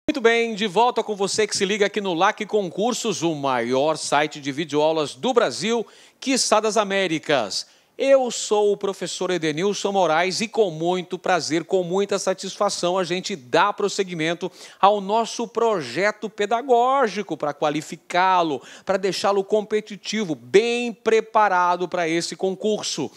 Muito bem, de volta com você que se liga aqui no LAC Concursos, o maior site de videoaulas do Brasil, quiçá das Américas. Eu sou o professor Edenilson Moraes e com muito prazer, com muita satisfação, a gente dá prosseguimento ao nosso projeto pedagógico para qualificá-lo, para deixá-lo competitivo, bem preparado para esse concurso.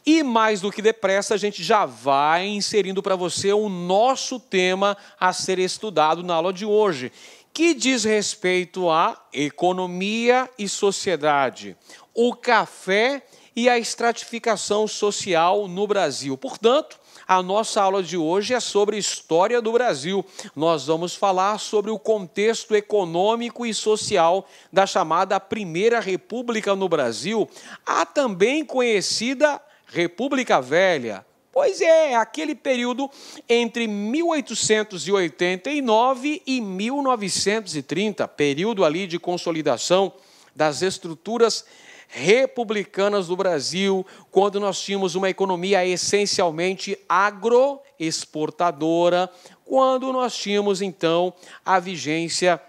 E mais do que depressa, a gente já vai inserindo para você o nosso tema a ser estudado na aula de hoje, que diz respeito à economia e sociedade, o café e a estratificação social no Brasil. Portanto, a nossa aula de hoje é sobre história do Brasil. Nós vamos falar sobre o contexto econômico e social da chamada Primeira República no Brasil, a também conhecida República Velha. Pois é, aquele período entre 1889 e 1930, período ali de consolidação das estruturas republicanas do Brasil, quando nós tínhamos uma economia essencialmente agroexportadora, quando nós tínhamos, então, a vigência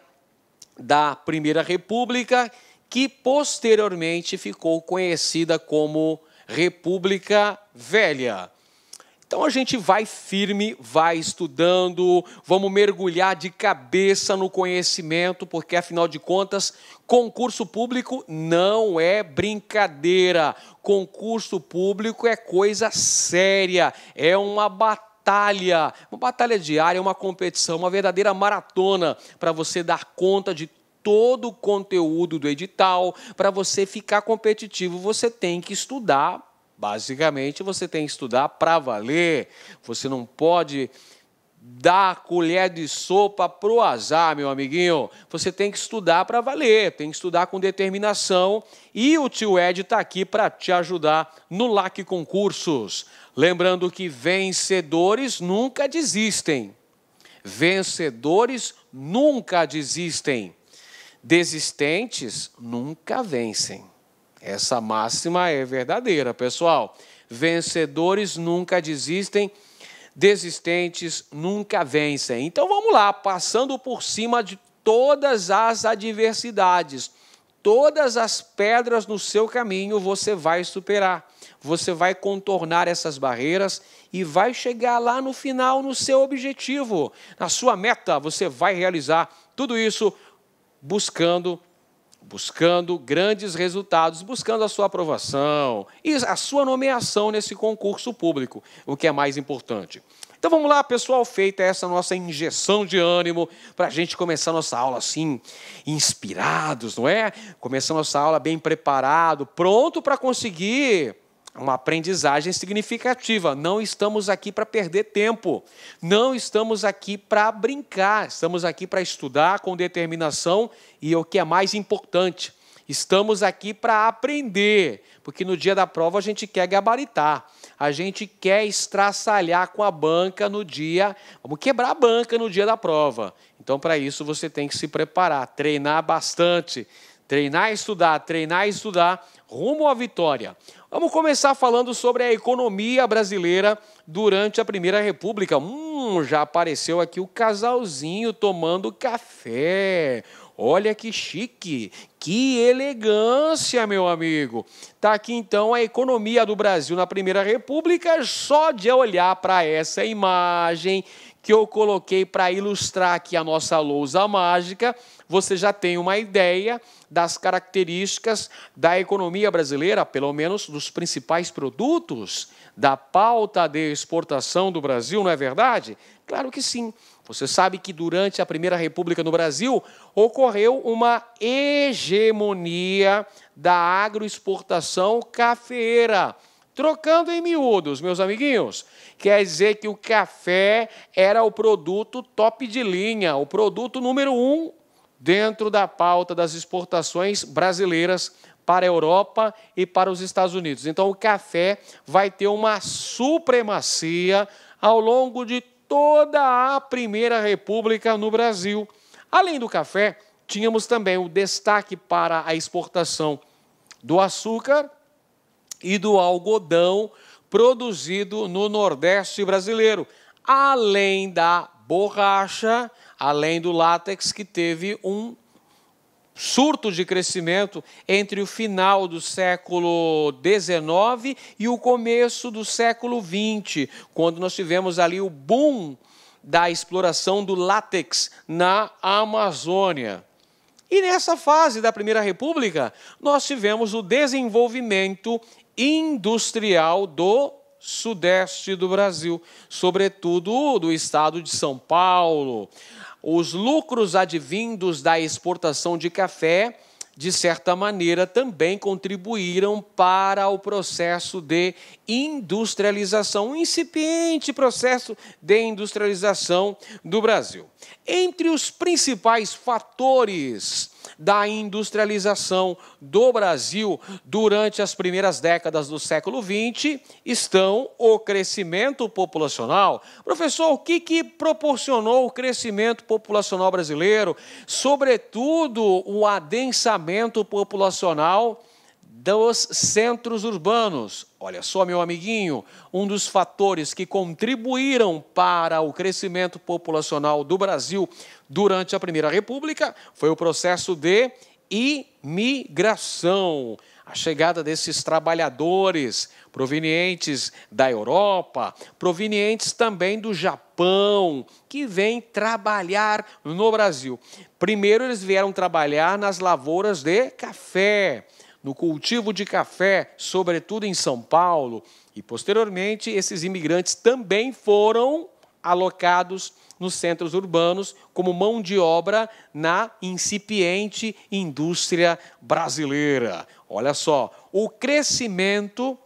da Primeira República, que posteriormente ficou conhecida como República Velha. Então a gente vai firme, vai estudando, vamos mergulhar de cabeça no conhecimento, porque afinal de contas, concurso público não é brincadeira. Concurso público é coisa séria, é uma batalha diária, uma competição, uma verdadeira maratona para você dar conta de todo o conteúdo do edital. Para você ficar competitivo, você tem que estudar. Basicamente, você tem que estudar para valer. Você não pode dar colher de sopa para o azar, meu amiguinho. Você tem que estudar para valer, tem que estudar com determinação. E o tio Ed está aqui para te ajudar no LAC Concursos. Lembrando que vencedores nunca desistem. Vencedores nunca desistem. Desistentes nunca vencem. Essa máxima é verdadeira, pessoal. Vencedores nunca desistem, desistentes nunca vencem. Então vamos lá, passando por cima de todas as adversidades, todas as pedras no seu caminho você vai superar. Você vai contornar essas barreiras e vai chegar lá no final, no seu objetivo, na sua meta. Você vai realizar tudo isso buscando grandes resultados, buscando a sua aprovação e a sua nomeação nesse concurso público, o que é mais importante. Então vamos lá, pessoal, feita essa nossa injeção de ânimo para a gente começar nossa aula assim, inspirados, não é? Começar nossa aula bem preparado, pronto para conseguir uma aprendizagem significativa. Não estamos aqui para perder tempo, não estamos aqui para brincar, estamos aqui para estudar com determinação e o que é mais importante, estamos aqui para aprender, porque no dia da prova a gente quer gabaritar, a gente quer estraçalhar com a banca no dia, vamos quebrar a banca no dia da prova. Então, para isso, você tem que se preparar, treinar bastante, treinar e estudar, rumo à vitória. Vamos começar falando sobre a economia brasileira durante a Primeira República. Já apareceu aqui o casalzinho tomando café. Olha que chique, que elegância, meu amigo. Está aqui, então, a economia do Brasil na Primeira República. Só de olhar para essa imagem que eu coloquei para ilustrar aqui a nossa lousa mágica, você já tem uma ideia das características da economia brasileira, pelo menos dos principais produtos da pauta de exportação do Brasil, não é verdade? Claro que sim. Você sabe que durante a Primeira República no Brasil ocorreu uma hegemonia da agroexportação cafeeira. Trocando em miúdos, meus amiguinhos, quer dizer que o café era o produto top de linha, o produto número 1 dentro da pauta das exportações brasileiras para a Europa e para os Estados Unidos. Então, o café vai ter uma supremacia ao longo de toda a Primeira República no Brasil. Além do café, tínhamos também o destaque para a exportação do açúcar e do algodão produzido no Nordeste brasileiro, além da borracha, além do látex, que teve um surto de crescimento entre o final do século XIX e o começo do século XX, quando nós tivemos ali o boom da exploração do látex na Amazônia. E nessa fase da Primeira República, nós tivemos o desenvolvimento industrial do sudeste do Brasil, sobretudo do estado de São Paulo. Os lucros advindos da exportação de café, de certa maneira, também contribuíram para o processo de industrialização, um incipiente processo de industrialização do Brasil. Entre os principais fatores da industrialização do Brasil durante as primeiras décadas do século XX estão o crescimento populacional. Professor, o que proporcionou o crescimento populacional brasileiro? Sobretudo, o adensamento populacional dos centros urbanos. Olha só, meu amiguinho, um dos fatores que contribuíram para o crescimento populacional do Brasil durante a Primeira República foi o processo de imigração. A chegada desses trabalhadores provenientes da Europa, provenientes também do Japão, que vêm trabalhar no Brasil. Primeiro, eles vieram trabalhar nas lavouras de café, no cultivo de café, sobretudo em São Paulo, e posteriormente esses imigrantes também foram alocados nos centros urbanos como mão de obra na incipiente indústria brasileira. Olha só, o crescimento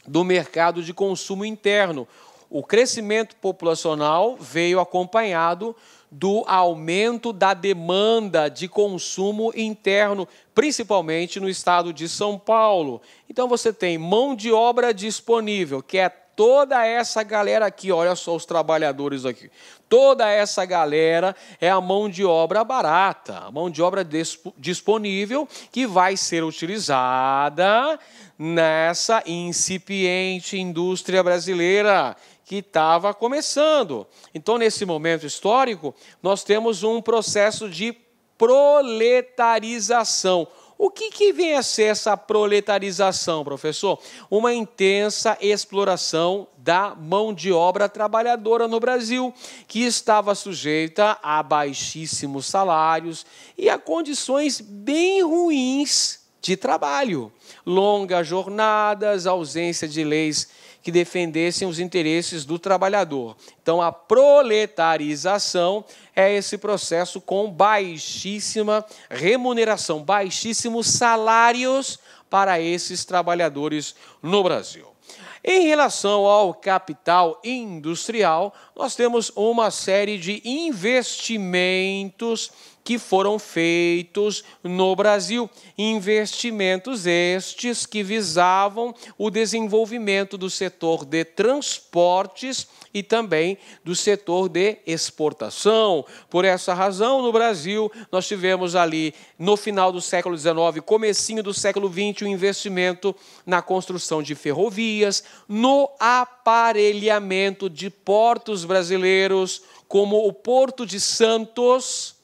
do mercado de consumo interno. O crescimento populacional veio acompanhado do aumento da demanda de consumo interno, principalmente no estado de São Paulo. Então você tem mão de obra disponível, que é toda essa galera aqui, olha só os trabalhadores aqui. Toda essa galera é a mão de obra barata, a mão de obra disponível que vai ser utilizada nessa incipiente indústria brasileira que estava começando. Então, nesse momento histórico, nós temos um processo de proletarização. O que vem a ser essa proletarização, professor? Uma intensa exploração da mão de obra trabalhadora no Brasil, que estava sujeita a baixíssimos salários e a condições bem ruins de trabalho. Longas jornadas, ausência de leis que defendessem os interesses do trabalhador. Então, a proletarização é esse processo com baixíssima remuneração, baixíssimos salários para esses trabalhadores no Brasil. Em relação ao capital industrial, nós temos uma série de investimentos que foram feitos no Brasil. Investimentos estes que visavam o desenvolvimento do setor de transportes e também do setor de exportação. Por essa razão, no Brasil, nós tivemos ali, no final do século XIX, comecinho do século XX, o investimento na construção de ferrovias, no aparelhamento de portos brasileiros, como o Porto de Santos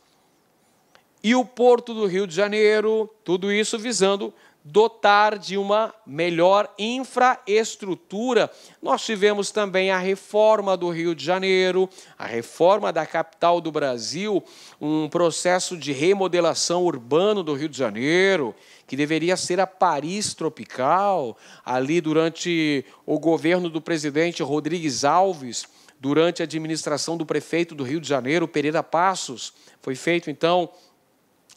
e o Porto do Rio de Janeiro, tudo isso visando dotar de uma melhor infraestrutura. Nós tivemos também a reforma do Rio de Janeiro, a reforma da capital do Brasil, um processo de remodelação urbano do Rio de Janeiro, que deveria ser a Paris tropical, ali durante o governo do presidente Rodrigues Alves, durante a administração do prefeito do Rio de Janeiro, Pereira Passos. Foi feito, então,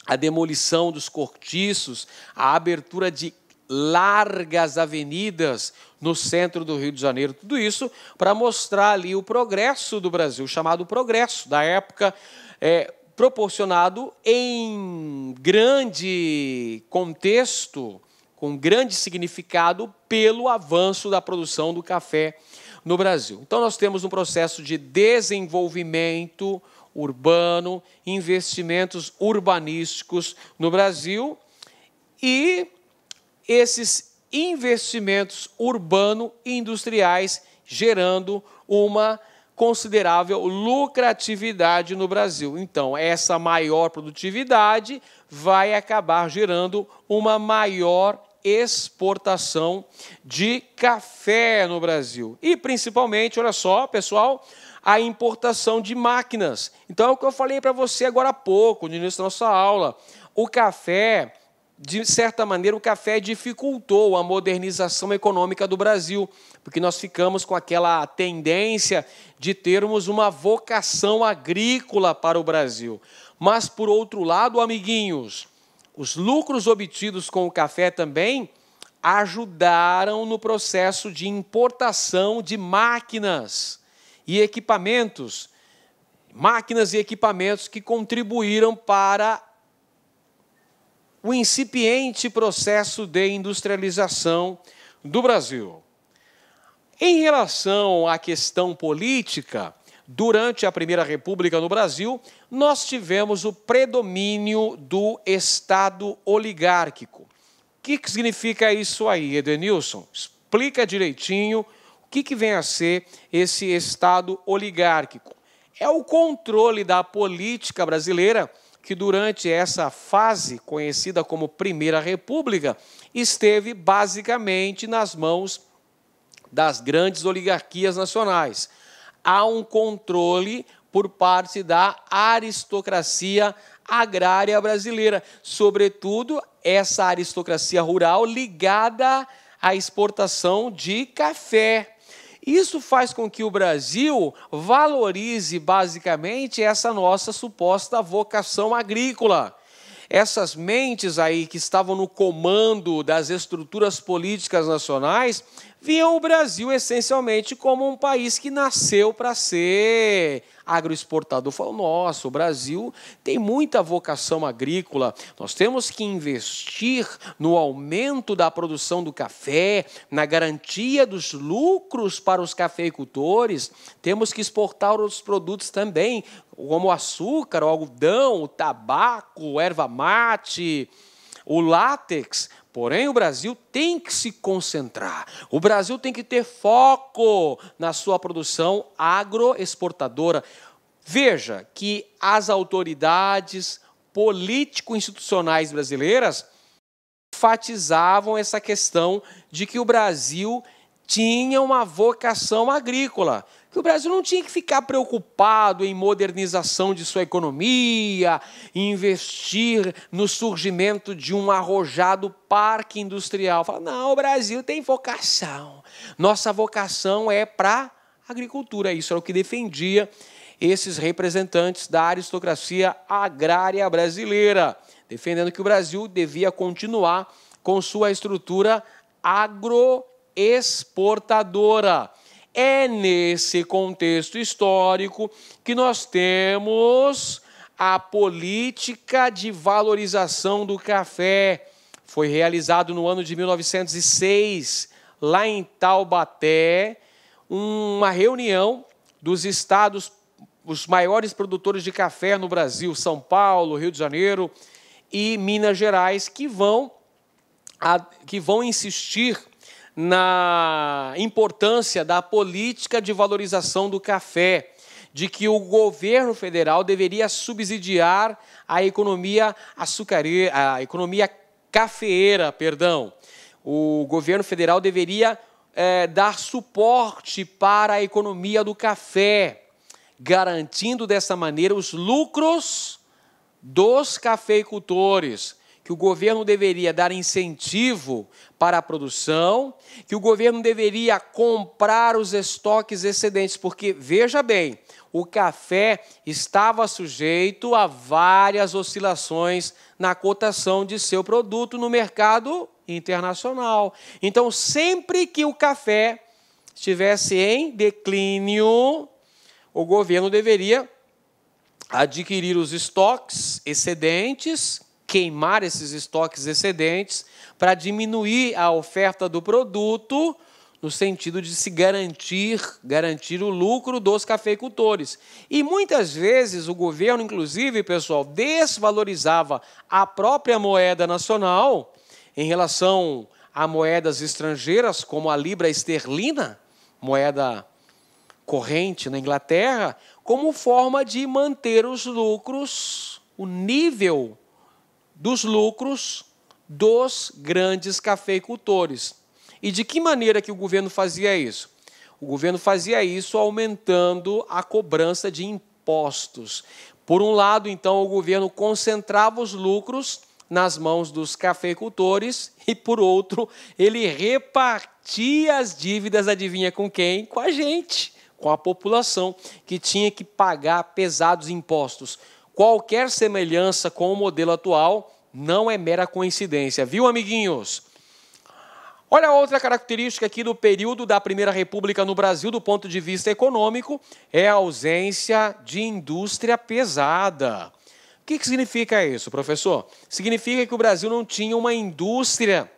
a demolição dos cortiços, a abertura de largas avenidas no centro do Rio de Janeiro. Tudo isso para mostrar ali o progresso do Brasil, chamado progresso da época, proporcionado em grande contexto, com grande significado, pelo avanço da produção do café no Brasil. Então, nós temos um processo de desenvolvimento urbano, investimentos urbanísticos no Brasil e esses investimentos urbano-industriais gerando uma considerável lucratividade no Brasil. Então, essa maior produtividade vai acabar gerando uma maior exportação de café no Brasil. E, principalmente, olha só, pessoal, a importação de máquinas. Então, é o que eu falei para você agora há pouco, no início da nossa aula. O café, de certa maneira, o café dificultou a modernização econômica do Brasil, porque nós ficamos com aquela tendência de termos uma vocação agrícola para o Brasil. Mas, por outro lado, amiguinhos, os lucros obtidos com o café também ajudaram no processo de importação de máquinas e equipamentos, que contribuíram para o incipiente processo de industrialização do Brasil. Em relação à questão política, durante a Primeira República no Brasil, nós tivemos o predomínio do Estado oligárquico. O que significa isso aí, Edenilson? Explica direitinho o que vem a ser esse Estado oligárquico. É o controle da política brasileira que, durante essa fase conhecida como Primeira República, esteve basicamente nas mãos das grandes oligarquias nacionais. Há um controle por parte da aristocracia agrária brasileira, sobretudo essa aristocracia rural ligada à exportação de café. Isso faz com que o Brasil valorize basicamente essa nossa suposta vocação agrícola. Essas mentes aí que estavam no comando das estruturas políticas nacionais viam o Brasil essencialmente como um país que nasceu para ser agroexportador. Falam, nossa, o Brasil tem muita vocação agrícola, nós temos que investir no aumento da produção do café, na garantia dos lucros para os cafeicultores, temos que exportar outros produtos também, como o açúcar, o algodão, o tabaco, o erva mate, o látex. Porém, o Brasil tem que se concentrar, o Brasil tem que ter foco na sua produção agroexportadora. Veja que as autoridades político-institucionais brasileiras enfatizavam essa questão de que o Brasil tinha uma vocação agrícola, que o Brasil não tinha que ficar preocupado em modernização de sua economia, investir no surgimento de um arrojado parque industrial. Fala, não, o Brasil tem vocação, nossa vocação é para a agricultura. Isso era o que defendia esses representantes da aristocracia agrária brasileira, defendendo que o Brasil devia continuar com sua estrutura agroexportadora. É nesse contexto histórico que nós temos a política de valorização do café. Foi realizado no ano de 1906, lá em Taubaté, uma reunião dos estados, os maiores produtores de café no Brasil, São Paulo, Rio de Janeiro e Minas Gerais, que vão insistir na importância da política de valorização do café, de que o governo federal deveria subsidiar a economia cafeeira. O governo federal deveria dar suporte para a economia do café, garantindo dessa maneira os lucros dos cafeicultores, que o governo deveria dar incentivo para a produção, que o governo deveria comprar os estoques excedentes, porque, veja bem, o café estava sujeito a várias oscilações na cotação de seu produto no mercado internacional. Então, sempre que o café estivesse em declínio, o governo deveria adquirir os estoques excedentes, queimar esses estoques excedentes para diminuir a oferta do produto, no sentido de se garantir o lucro dos cafeicultores. E muitas vezes o governo, inclusive, pessoal, desvalorizava a própria moeda nacional em relação a moedas estrangeiras, como a libra esterlina, moeda corrente na Inglaterra, como forma de manter os lucros, o nível dos lucros dos grandes cafeicultores. E de que maneira que o governo fazia isso? O governo fazia isso aumentando a cobrança de impostos. Por um lado, então, o governo concentrava os lucros nas mãos dos cafeicultores e, por outro, ele repartia as dívidas, adivinha com quem? Com a gente, com a população, que tinha que pagar pesados impostos. Qualquer semelhança com o modelo atual não é mera coincidência, viu, amiguinhos? Olha outra característica aqui do período da Primeira República no Brasil, do ponto de vista econômico, é a ausência de indústria pesada. O que significa isso, professor? Significa que o Brasil não tinha uma indústria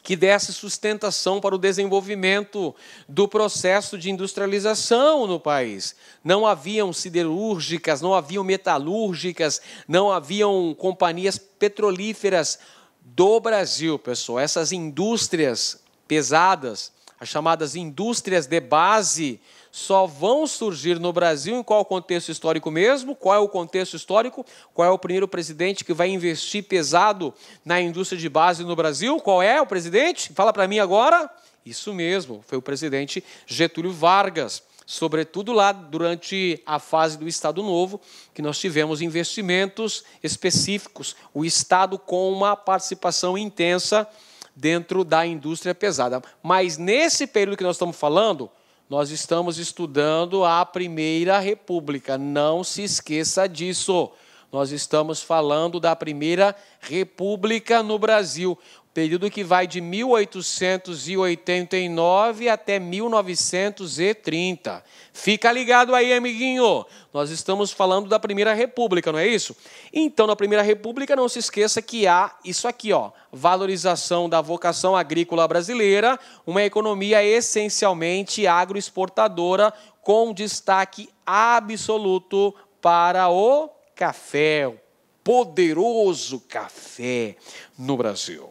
que desse sustentação para o desenvolvimento do processo de industrialização no país. Não haviam siderúrgicas, não haviam metalúrgicas, não haviam companhias petrolíferas do Brasil, pessoal. Essas indústrias pesadas, as chamadas indústrias de base, só vão surgir no Brasil em qual contexto histórico mesmo? Qual é o contexto histórico? Qual é o primeiro presidente que vai investir pesado na indústria de base no Brasil? Qual é o presidente? Fala para mim agora. Isso mesmo, foi o presidente Getúlio Vargas. Sobretudo lá durante a fase do Estado Novo, que nós tivemos investimentos específicos, o Estado com uma participação intensa dentro da indústria pesada. Mas nesse período que nós estamos falando, nós estamos estudando a Primeira República. Não se esqueça disso. Nós estamos falando da Primeira República no Brasil, período que vai de 1889 até 1930. Fica ligado aí, amiguinho. Nós estamos falando da Primeira República, não é isso? Então, na Primeira República, não se esqueça que há isso aqui, ó, valorização da vocação agrícola brasileira, uma economia essencialmente agroexportadora, com destaque absoluto para o café, o poderoso café no Brasil.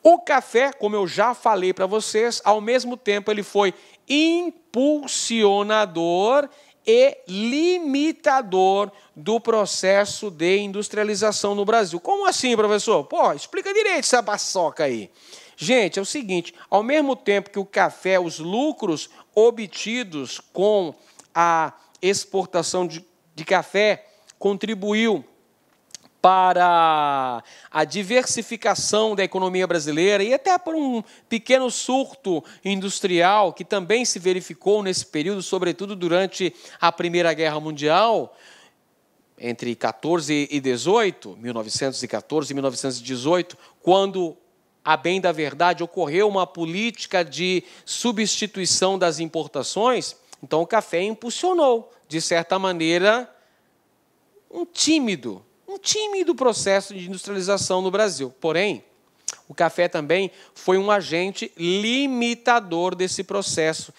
O café, como eu já falei para vocês, ao mesmo tempo ele foi impulsionador e limitador do processo de industrialização no Brasil. Como assim, professor? Pô, explica direito essa paçoca aí. Gente, é o seguinte, ao mesmo tempo que o café, os lucros obtidos com a exportação de café contribuiu para a diversificação da economia brasileira e até para um pequeno surto industrial que também se verificou nesse período, sobretudo durante a Primeira Guerra Mundial, entre 14 e 18, 1914 e 1918, quando, a bem da verdade, ocorreu uma política de substituição das importações. Então o café impulsionou, de certa maneira, um tímido processo de industrialização no Brasil. Porém, o café também foi um agente limitador desse processo.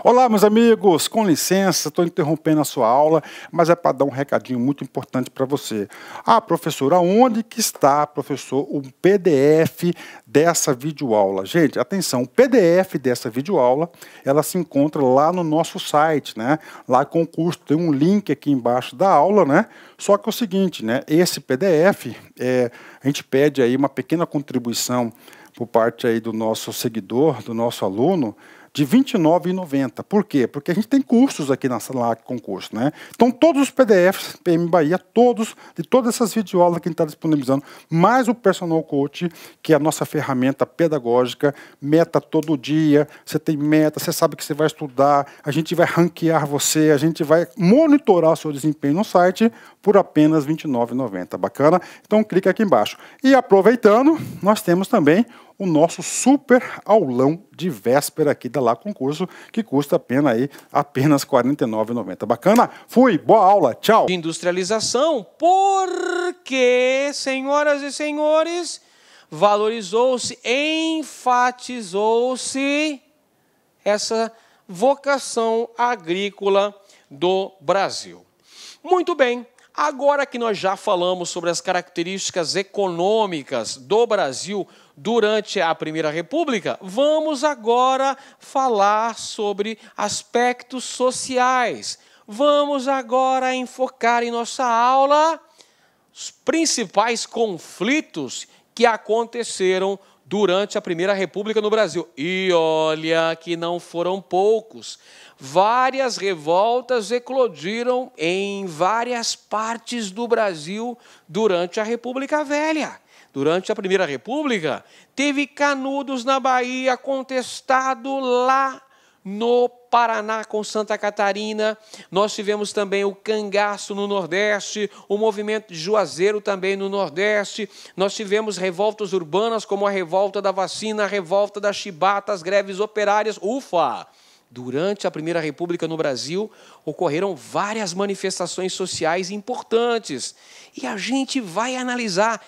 Olá, meus amigos, com licença, estou interrompendo a sua aula, mas é para dar um recadinho muito importante para você. Ah, professor, aonde que está, professor, o PDF dessa videoaula? Gente, atenção, o PDF dessa videoaula, ela se encontra lá no nosso site, né? Lá com o curso, tem um link aqui embaixo da aula, né? Só que é o seguinte, né? Esse PDF, a gente pede aí uma pequena contribuição por parte aí do nosso seguidor, do nosso aluno, de R$ 29,90. Por quê? Porque a gente tem cursos aqui na sala concurso, né? Então, todos os PDFs, PM Bahia, de todas essas videoaulas que a gente está disponibilizando, mais o Personal Coach, que é a nossa ferramenta pedagógica, meta todo dia, você tem meta, você sabe que você vai estudar, a gente vai ranquear você, a gente vai monitorar o seu desempenho no site por apenas R$ 29,90. Bacana? Então, clica aqui embaixo. E aproveitando, nós temos também o nosso super aulão de véspera aqui da Lá Concurso, que custa apenas R$ 49,90. Bacana? Fui, boa aula, tchau! De industrialização, porque, senhoras e senhores, valorizou-se, enfatizou-se essa vocação agrícola do Brasil. Muito bem, Agora que nós já falamos sobre as características econômicas do Brasil durante a Primeira República, vamos agora falar sobre aspectos sociais. Vamos agora enfocar em nossa aula os principais conflitos que aconteceram durante a Primeira República no Brasil. E olha que não foram poucos. Várias revoltas eclodiram em várias partes do Brasil durante a República Velha. Durante a Primeira República, teve Canudos na Bahia, contestado lá no Paraná com Santa Catarina. Nós tivemos também o cangaço no Nordeste, o movimento de Juazeiro também no Nordeste. Nós tivemos revoltas urbanas como a revolta da vacina, a revolta da chibata, as greves operárias. Ufa! Durante a Primeira República no Brasil, ocorreram várias manifestações sociais importantes. E a gente vai analisar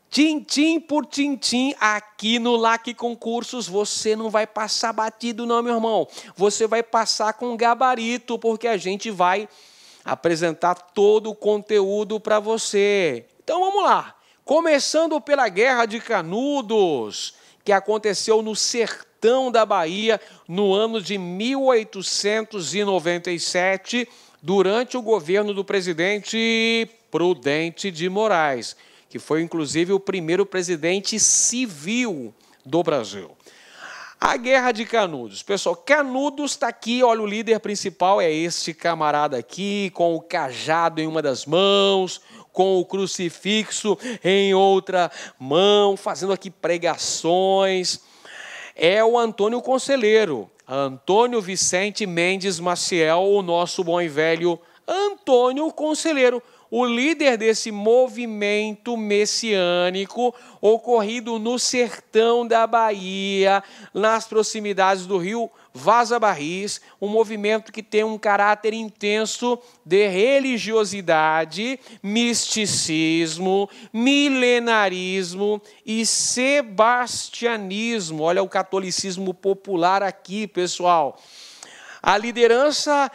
tintim por tintim aqui no LAC Concursos. Você não vai passar batido não, meu irmão. Você vai passar com gabarito, porque a gente vai apresentar todo o conteúdo para você. Então vamos lá. Começando pela Guerra de Canudos, que aconteceu no sertão da Bahia no ano de 1897, durante o governo do presidente Prudente de Moraes, que foi, inclusive, o primeiro presidente civil do Brasil. A Guerra de Canudos. Pessoal, Canudos está aqui, olha, o líder principal é este camarada aqui, com o cajado em uma das mãos, com o crucifixo em outra mão, fazendo aqui pregações. É o Antônio Conselheiro, Antônio Vicente Mendes Maciel, o nosso bom e velho Antônio Conselheiro, o líder desse movimento messiânico ocorrido no sertão da Bahia, nas proximidades do rio Vaza Barris, um movimento que tem um caráter intenso de religiosidade, misticismo, milenarismo e sebastianismo. Olha o catolicismo popular aqui, pessoal. A liderança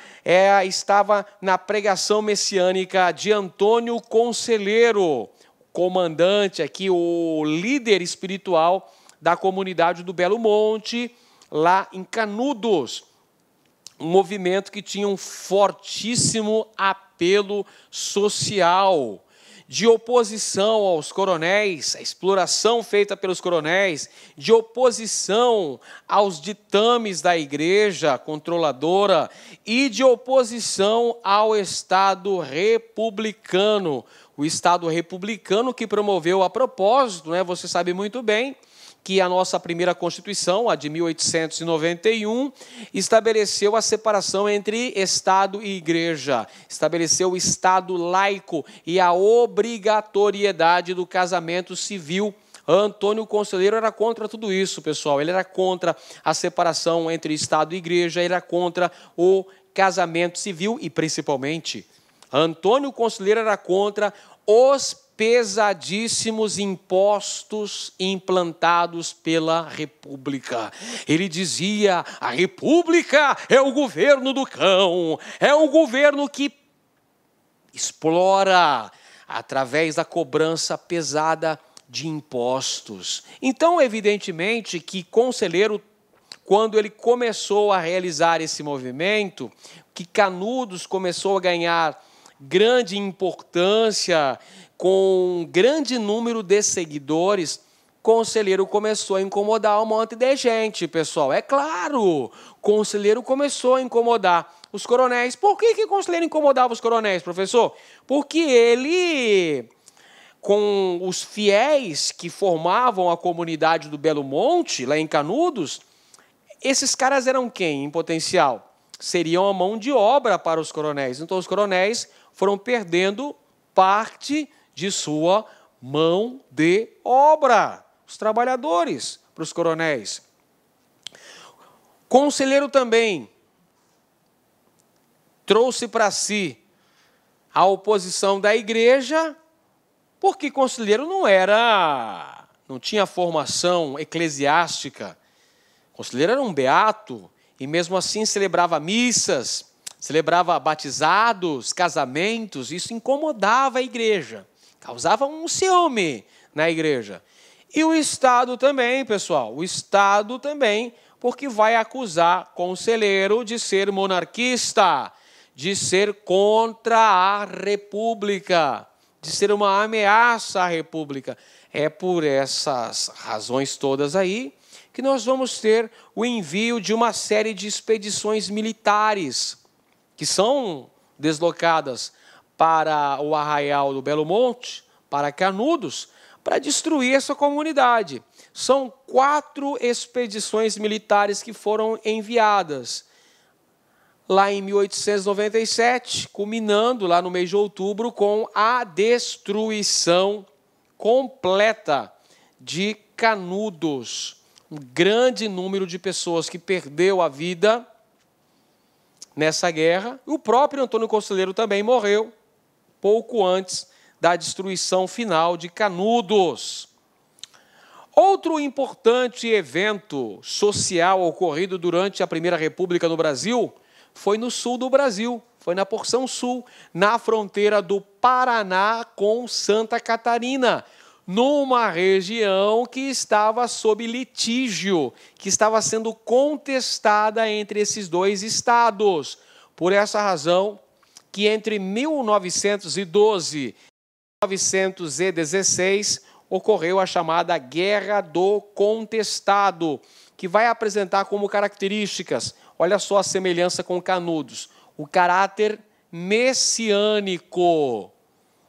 estava na pregação messiânica de Antônio Conselheiro, comandante aqui, o líder espiritual da comunidade do Belo Monte, lá em Canudos. Um movimento que tinha um fortíssimo apelo social, de oposição aos coronéis, a exploração feita pelos coronéis, de oposição aos ditames da igreja controladora e de oposição ao Estado republicano. O Estado republicano que promoveu a propósito, você sabe muito bem, que a nossa primeira Constituição, a de 1891, estabeleceu a separação entre Estado e Igreja, estabeleceu o Estado laico e a obrigatoriedade do casamento civil. Antônio Conselheiro era contra tudo isso, pessoal. Ele era contra a separação entre Estado e Igreja, ele era contra o casamento civil e, principalmente, Antônio Conselheiro era contra os pesadíssimos impostos implantados pela República. Ele dizia: a República é o governo do cão, é o governo que explora através da cobrança pesada de impostos. Então, evidentemente, que Conselheiro, quando ele começou a realizar esse movimento, que Canudos começou a ganhar grande importância, com um grande número de seguidores, Conselheiro começou a incomodar um monte de gente, pessoal. É claro, Conselheiro começou a incomodar os coronéis. Por que Conselheiro incomodava os coronéis, professor? Porque ele, com os fiéis que formavam a comunidade do Belo Monte, lá em Canudos, esses caras eram quem, em potencial? Seriam a mão de obra para os coronéis. Então, os coronéis foram perdendo parte de sua mão de obra, os trabalhadores, para os coronéis. Conselheiro também trouxe para si a oposição da igreja, porque Conselheiro não tinha formação eclesiástica. Conselheiro era um beato, e mesmo assim celebrava missas, celebrava batizados, casamentos, isso incomodava a igreja, causava um ciúme na igreja. E o Estado também, pessoal, o Estado também, porque vai acusar conselheiro de ser monarquista, de ser contra a República, de ser uma ameaça à República. É por essas razões todas aí que nós vamos ter o envio de uma série de expedições militares que são deslocadas para o Arraial do Belo Monte, para Canudos, para destruir essa comunidade. São 4 expedições militares que foram enviadas lá em 1897, culminando lá no mês de outubro com a destruição completa de Canudos. Um grande número de pessoas que perdeu a vida nessa guerra. O próprio Antônio Conselheiro também morreu pouco antes da destruição final de Canudos. Outro importante evento social ocorrido durante a Primeira República no Brasil foi no sul do Brasil, foi na porção sul, na fronteira do Paraná com Santa Catarina, numa região que estava sob litígio, que estava sendo contestada entre esses 2 estados. Por essa razão, que entre 1912 e 1916 ocorreu a chamada Guerra do Contestado, que vai apresentar como características, olha só a semelhança com Canudos, o caráter messiânico,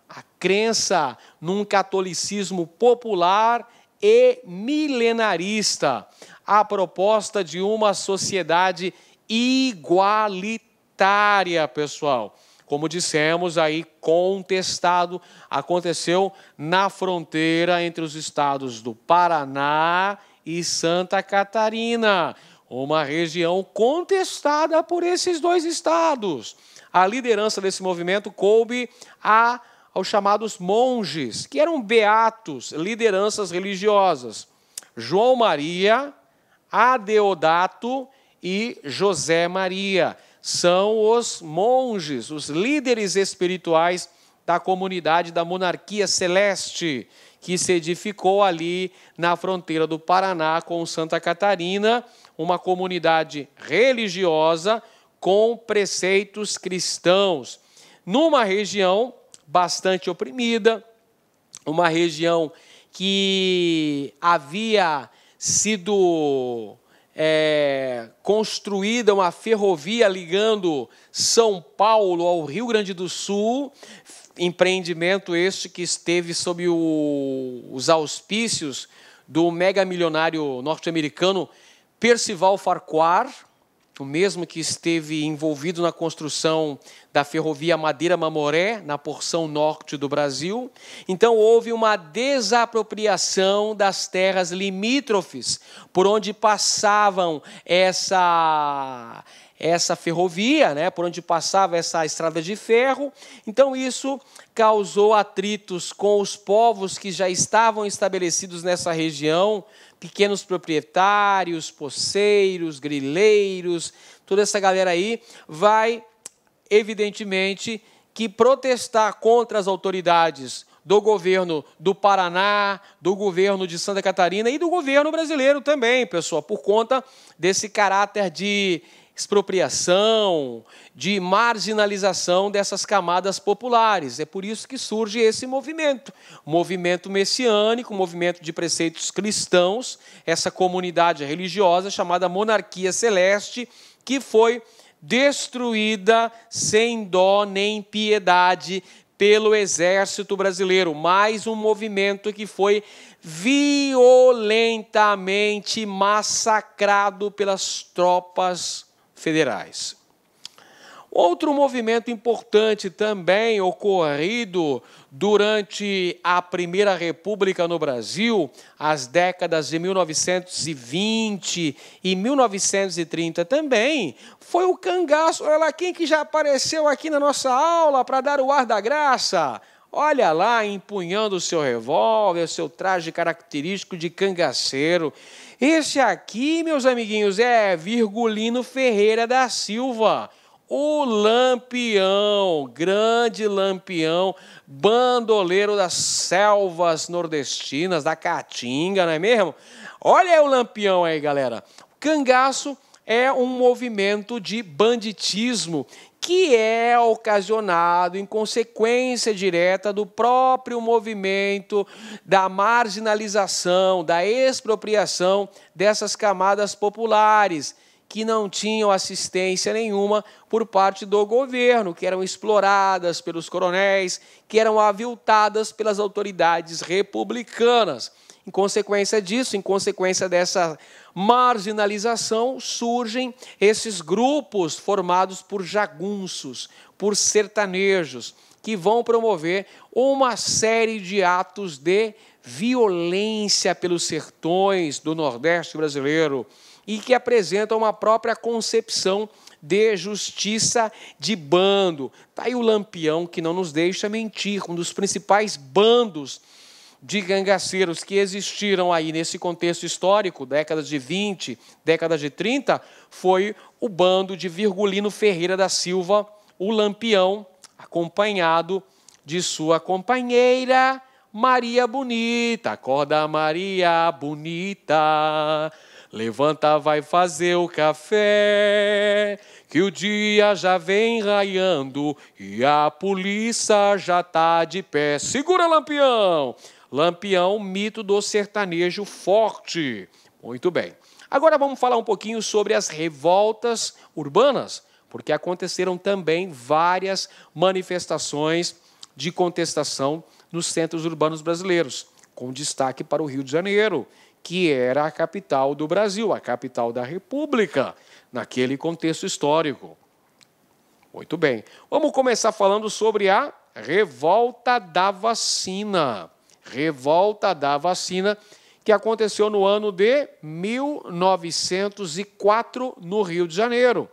a crença num catolicismo popular e milenarista, a proposta de uma sociedade igualitária, pessoal. Como dissemos aí, contestado, aconteceu na fronteira entre os estados do Paraná e Santa Catarina, uma região contestada por esses 2 estados. A liderança desse movimento coube aos chamados monges, que eram beatos, lideranças religiosas, João Maria, Adeodato e José Maria. São os monges, os líderes espirituais da comunidade da monarquia celeste, que se edificou ali na fronteira do Paraná com Santa Catarina, uma comunidade religiosa com preceitos cristãos, numa região bastante oprimida, uma região que havia sido construída uma ferrovia ligando São Paulo ao Rio Grande do Sul, empreendimento este que esteve sob os auspícios do megamilionário norte-americano Percival Farquhar, o mesmo que esteve envolvido na construção da ferrovia Madeira-Mamoré, na porção norte do Brasil. Então, houve uma desapropriação das terras limítrofes, por onde passavam essa ferrovia, né, por onde passava essa estrada de ferro. Então, isso causou atritos com os povos que já estavam estabelecidos nessa região, pequenos proprietários, poceiros, grileiros, toda essa galera aí vai, evidentemente, que protestar contra as autoridades do governo do Paraná, do governo de Santa Catarina e do governo brasileiro também, pessoal, por conta desse caráter de expropriação, de marginalização dessas camadas populares. É por isso que surge esse movimento, movimento messiânico, movimento de preceitos cristãos, essa comunidade religiosa chamada Monarquia Celeste, que foi destruída sem dó nem piedade pelo exército brasileiro. Mais um movimento que foi violentamente massacrado pelas tropas federais. Outro movimento importante também ocorrido durante a Primeira República no Brasil, as décadas de 1920 e 1930 também, foi o cangaço. Olha lá, quem que já apareceu aqui na nossa aula para dar o ar da graça? Olha lá, empunhando o seu revólver, o seu traje característico de cangaceiro. Esse aqui, meus amiguinhos, é Virgulino Ferreira da Silva, O Lampião, grande Lampião, bandoleiro das selvas nordestinas, da Caatinga, não é mesmo? Olha aí o Lampião aí, galera. O cangaço é um movimento de banditismo que é ocasionado em consequência direta do próprio movimento da marginalização, da expropriação dessas camadas populares, que não tinham assistência nenhuma por parte do governo, que eram exploradas pelos coronéis, que eram aviltadas pelas autoridades republicanas. Em consequência disso, em consequência dessa marginalização, surgem esses grupos formados por jagunços, por sertanejos, que vão promover uma série de atos de violência pelos sertões do Nordeste brasileiro e que apresentam uma própria concepção de justiça de bando. Está aí o Lampião, que não nos deixa mentir, um dos principais bandos de gangaceiros que existiram aí nesse contexto histórico, décadas de 20, décadas de 30, foi o bando de Virgulino Ferreira da Silva, o Lampião, acompanhado de sua companheira Maria Bonita. Acorda, Maria Bonita, levanta, vai fazer o café, que o dia já vem raiando e a polícia já tá de pé. Segura, Lampião! Lampião, mito do sertanejo forte. Muito bem. Agora vamos falar um pouquinho sobre as revoltas urbanas, porque aconteceram também várias manifestações de contestação nos centros urbanos brasileiros, com destaque para o Rio de Janeiro, que era a capital do Brasil, a capital da República, naquele contexto histórico. Muito bem. Vamos começar falando sobre a Revolta da Vacina. Revolta da Vacina, que aconteceu no ano de 1904, no Rio de Janeiro.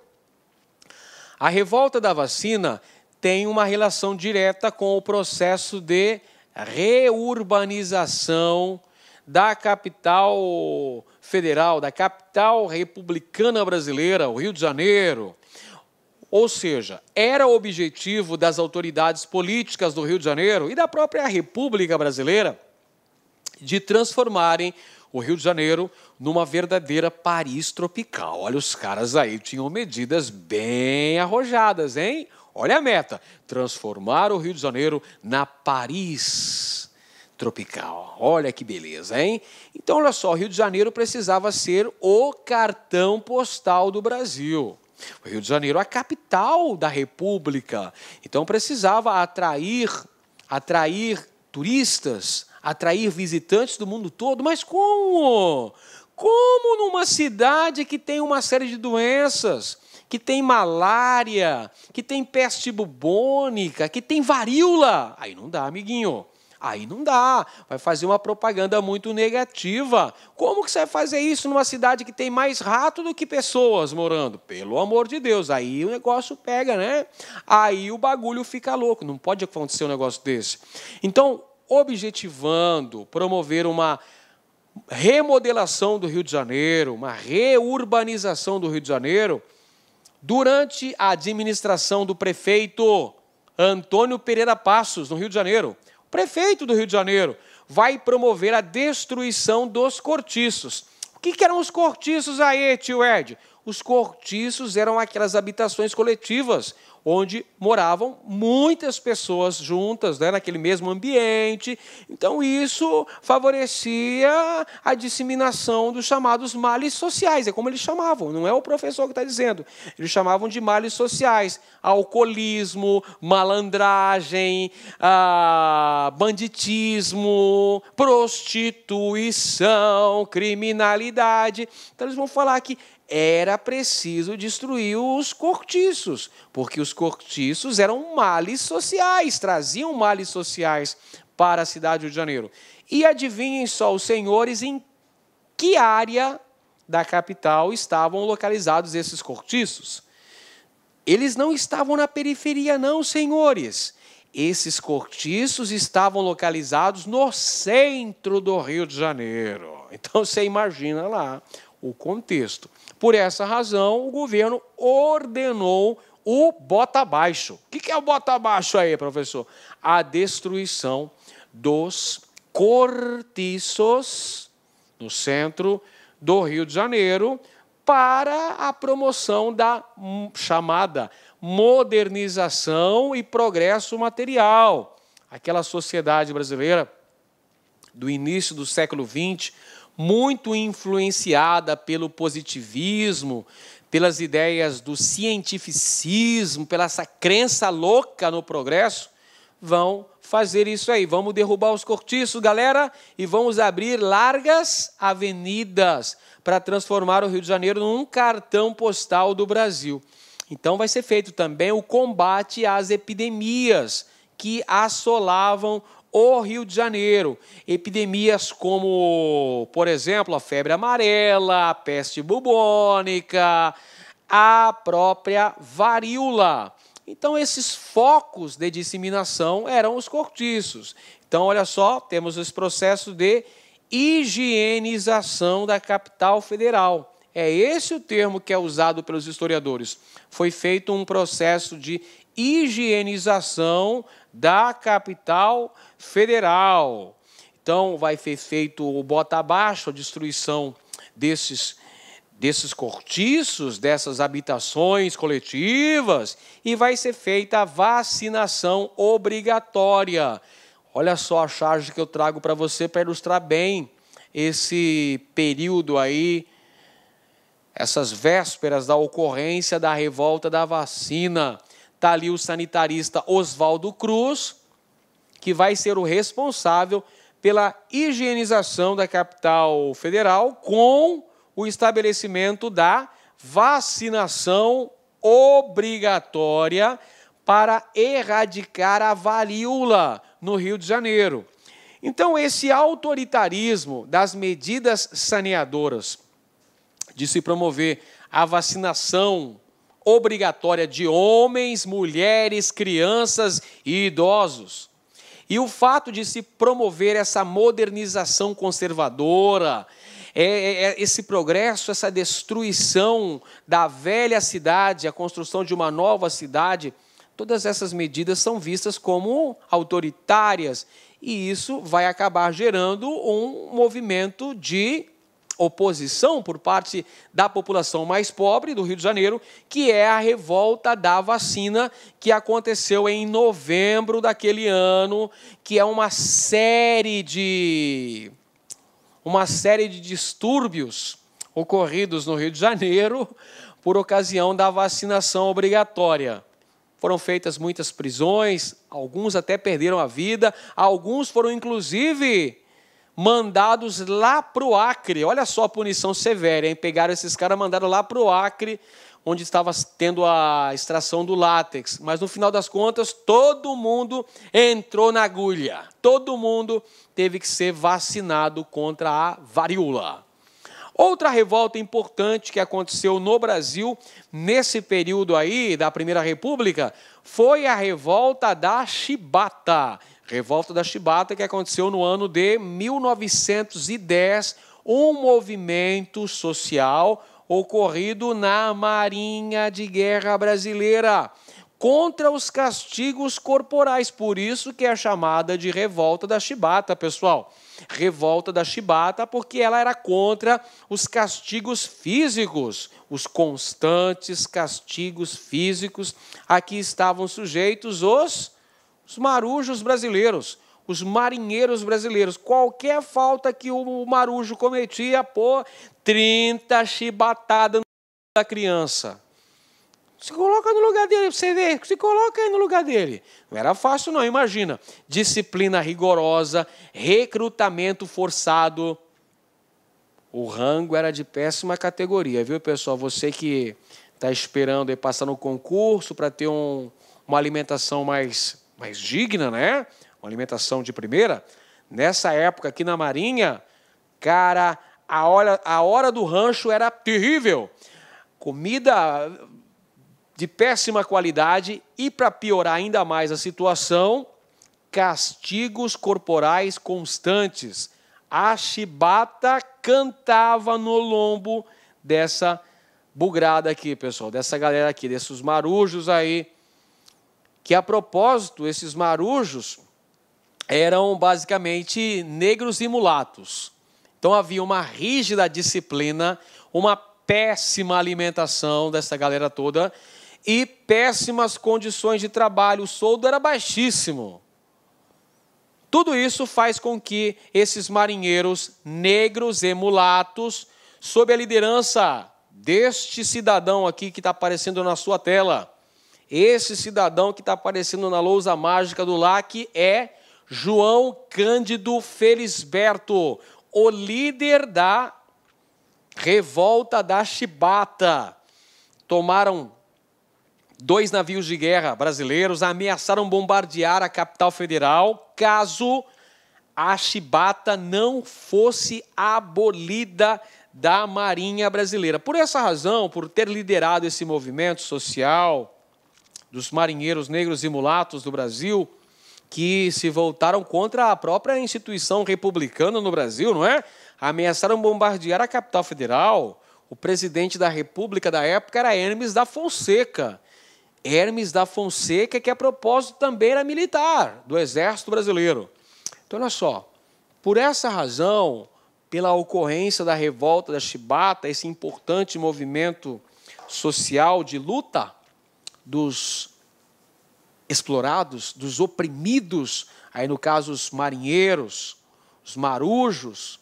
A Revolta da Vacina tem uma relação direta com o processo de reurbanização da capital federal, da capital republicana brasileira, o Rio de Janeiro. Ou seja, era o objetivo das autoridades políticas do Rio de Janeiro e da própria República Brasileira de transformarem o Rio de Janeiro numa verdadeira Paris tropical. Olha, os caras aí tinham medidas bem arrojadas, hein? Olha a meta, transformar o Rio de Janeiro na Paris tropical. Olha que beleza, hein? Então, olha só, o Rio de Janeiro precisava ser o cartão postal do Brasil. O Rio de Janeiro, a capital da República, então precisava atrair turistas, atrair visitantes do mundo todo. Mas como? Como numa cidade que tem uma série de doenças, que tem malária, que tem peste bubônica, que tem varíola? Aí não dá, amiguinho. Aí não dá, vai fazer uma propaganda muito negativa. Como que você vai fazer isso numa cidade que tem mais rato do que pessoas morando? Pelo amor de Deus, aí o negócio pega, né? Aí o bagulho fica louco, não pode acontecer um negócio desse. Então, objetivando, promover uma remodelação do Rio de Janeiro, uma reurbanização do Rio de Janeiro, durante a administração do prefeito Antônio Pereira Passos, no Rio de Janeiro, prefeito do Rio de Janeiro vai promover a destruição dos cortiços. O que eram os cortiços aí, tio Ed? Os cortiços eram aquelas habitações coletivas, onde moravam muitas pessoas juntas, né, naquele mesmo ambiente. Então, isso favorecia a disseminação dos chamados males sociais. É como eles chamavam, não é o professor que está dizendo. Eles chamavam de males sociais. Alcoolismo, malandragem, banditismo, prostituição, criminalidade. Então, eles vão falar que era preciso destruir os cortiços, porque os cortiços eram males sociais, traziam males sociais para a cidade do Rio de Janeiro. E adivinhem só, os senhores, em que área da capital estavam localizados esses cortiços? Eles não estavam na periferia, não, senhores. Esses cortiços estavam localizados no centro do Rio de Janeiro. Então, você imagina lá o contexto. Por essa razão, o governo ordenou o bota abaixo. O que é o bota abaixo aí, professor? A destruição dos cortiços no centro do Rio de Janeiro para a promoção da chamada modernização e progresso material. Aquela sociedade brasileira do início do século XX, muito influenciada pelo positivismo, pelas ideias do cientificismo, pela essa crença louca no progresso, vão fazer isso aí. Vamos derrubar os cortiços, galera, e vamos abrir largas avenidas para transformar o Rio de Janeiro num cartão postal do Brasil. Então vai ser feito também o combate às epidemias que assolavam o Rio de Janeiro. Epidemias como, por exemplo, a febre amarela, a peste bubônica, a própria varíola. Então, esses focos de disseminação eram os cortiços. Então, olha só, temos esse processo de higienização da capital federal. É esse o termo que é usado pelos historiadores. Foi feito um processo de higienização da capital federal. Então, vai ser feito o bota abaixo, a destruição desses cortiços, dessas habitações coletivas, e vai ser feita a vacinação obrigatória. Olha só a charge que eu trago para você para ilustrar bem esse período aí, essas vésperas da ocorrência da revolta da vacina. Está ali o sanitarista Oswaldo Cruz, que vai ser o responsável pela higienização da capital federal com o estabelecimento da vacinação obrigatória para erradicar a varíola no Rio de Janeiro. Então, esse autoritarismo das medidas saneadoras de se promover a vacinação obrigatória de homens, mulheres, crianças e idosos, e o fato de se promover essa modernização conservadora, esse progresso, essa destruição da velha cidade, a construção de uma nova cidade, todas essas medidas são vistas como autoritárias, e isso vai acabar gerando um movimento de oposição por parte da população mais pobre do Rio de Janeiro, que é a revolta da vacina, que aconteceu em novembro daquele ano, que é uma série de distúrbios ocorridos no Rio de Janeiro por ocasião da vacinação obrigatória. Foram feitas muitas prisões, alguns até perderam a vida, alguns foram, inclusive, mandados lá para o Acre. Olha só a punição severa, hein? Pegaram esses caras, mandaram lá para o Acre, onde estava tendo a extração do látex. Mas, no final das contas, todo mundo entrou na agulha. Todo mundo teve que ser vacinado contra a varíola. Outra revolta importante que aconteceu no Brasil, nesse período aí da Primeira República, foi a revolta da Chibata. Revolta da Chibata, que aconteceu no ano de 1910, um movimento social ocorrido na Marinha de Guerra Brasileira, contra os castigos corporais. Por isso que é chamada de Revolta da Chibata, pessoal. Revolta da Chibata, porque ela era contra os castigos físicos, os constantes castigos físicos a que estavam sujeitos os marujos brasileiros, os marinheiros brasileiros. Qualquer falta que o marujo cometia, 30 chibatadas da criança. Se coloca no lugar dele, para você ver, se coloca aí no lugar dele. Não era fácil não, imagina. Disciplina rigorosa, recrutamento forçado. O rango era de péssima categoria, viu, pessoal? Você que está esperando aí passar no concurso para ter uma alimentação mais digna, né? Uma alimentação de primeira. Nessa época aqui na Marinha, cara, a hora do rancho era terrível. Comida de péssima qualidade e, para piorar ainda mais a situação, castigos corporais constantes. A chibata cantava no lombo dessa bugrada aqui, pessoal, dessa galera aqui, desses marujos aí, que a propósito, esses marujos eram basicamente negros e mulatos. Então havia uma rígida disciplina, uma péssima alimentação dessa galera toda e péssimas condições de trabalho. O soldo era baixíssimo. Tudo isso faz com que esses marinheiros negros e mulatos, sob a liderança deste cidadão aqui que está aparecendo na sua tela, esse cidadão que está aparecendo na lousa mágica do LAC é João Cândido Felisberto, o líder da revolta da Chibata. Tomaram 2 navios de guerra brasileiros, ameaçaram bombardear a capital federal caso a Chibata não fosse abolida da Marinha Brasileira. Por essa razão, por ter liderado esse movimento social dos marinheiros negros e mulatos do Brasil, que se voltaram contra a própria instituição republicana no Brasil, não é? Ameaçaram bombardear a capital federal. O presidente da República da época era Hermes da Fonseca. Hermes da Fonseca, que a propósito também era militar do Exército Brasileiro. Então, olha só, por essa razão, pela ocorrência da revolta da Chibata, esse importante movimento social de luta dos explorados, dos oprimidos, aí no caso os marinheiros, os marujos,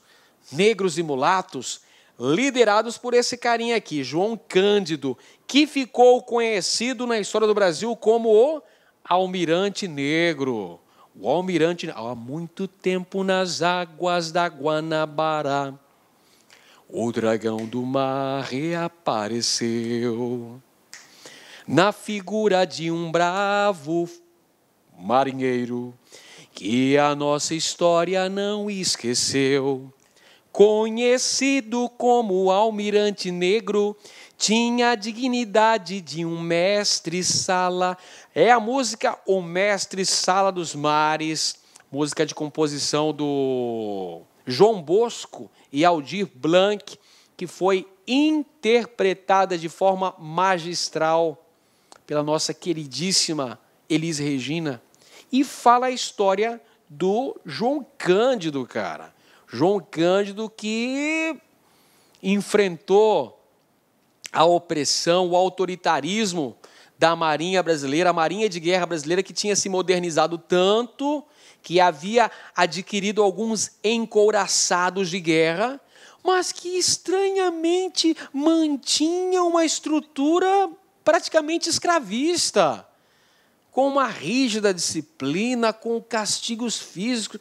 negros e mulatos, liderados por esse carinha aqui, João Cândido, que ficou conhecido na história do Brasil como o Almirante Negro. O Almirante, há muito tempo nas águas da Guanabara, o dragão do mar reapareceu na figura de um bravo marinheiro que a nossa história não esqueceu. Conhecido como Almirante Negro, tinha a dignidade de um mestre-sala. É a música O Mestre-Sala dos Mares, música de composição do João Bosco e Aldir Blanc, que foi interpretada de forma magistral pela nossa queridíssima Elis Regina, e fala a história do João Cândido, cara. João Cândido que enfrentou a opressão, o autoritarismo da Marinha Brasileira, a Marinha de Guerra Brasileira, que tinha se modernizado tanto que havia adquirido alguns encouraçados de guerra, mas que estranhamente mantinha uma estrutura praticamente escravista, com uma rígida disciplina, com castigos físicos.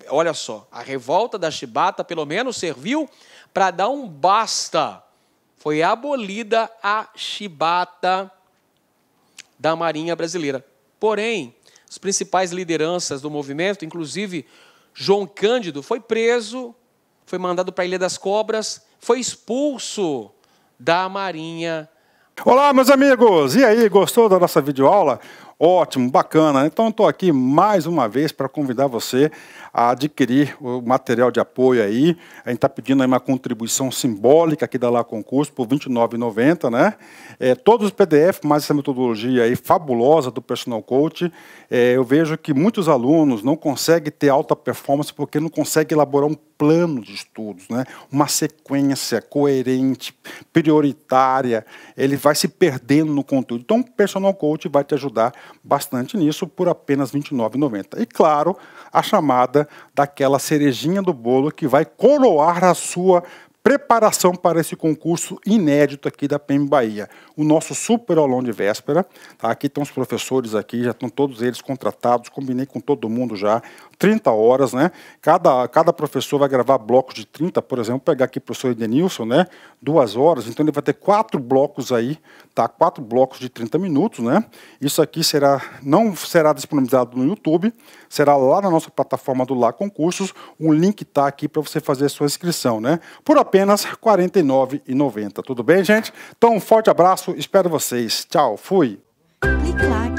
Olha só, a revolta da Chibata, pelo menos, serviu para dar um basta. Foi abolida a Chibata da Marinha Brasileira. Porém, as principais lideranças do movimento, inclusive João Cândido, foi preso, foi mandado para a Ilha das Cobras, foi expulso da Marinha. Olá, meus amigos! E aí, gostou da nossa videoaula? Ótimo, bacana. Então, estou aqui mais uma vez para convidar você a adquirir o material de apoio aí. A gente está pedindo aí uma contribuição simbólica aqui da Lá Concurso por R$ 29,90, né? Todos os PDF, mais essa metodologia aí fabulosa do Personal Coach. Eu vejo que muitos alunos não conseguem ter alta performance porque não conseguem elaborar um plano de estudos, né? Uma sequência coerente, prioritária. Ele vai se perdendo no conteúdo. Então, o Personal Coach vai te ajudar bastante nisso por apenas R$ 29,90. E, claro, a chamada daquela cerejinha do bolo que vai coroar a sua preparação para esse concurso inédito aqui da PM Bahia. O nosso super aulão de véspera. Tá? Aqui estão os professores aqui, já estão todos eles contratados, combinei com todo mundo já. 30 horas, né? Cada professor vai gravar blocos de 30, por exemplo, vou pegar aqui o professor Edenilson, né? 2 horas, então ele vai ter 4 blocos aí, tá? 4 blocos de 30 minutos, né? Isso aqui não será disponibilizado no YouTube, será lá na nossa plataforma do Lá Concursos, um link tá aqui para você fazer a sua inscrição, né? Por apenas R$ 49,90, tudo bem, gente? Então, um forte abraço, espero vocês. Tchau, fui! Clique lá.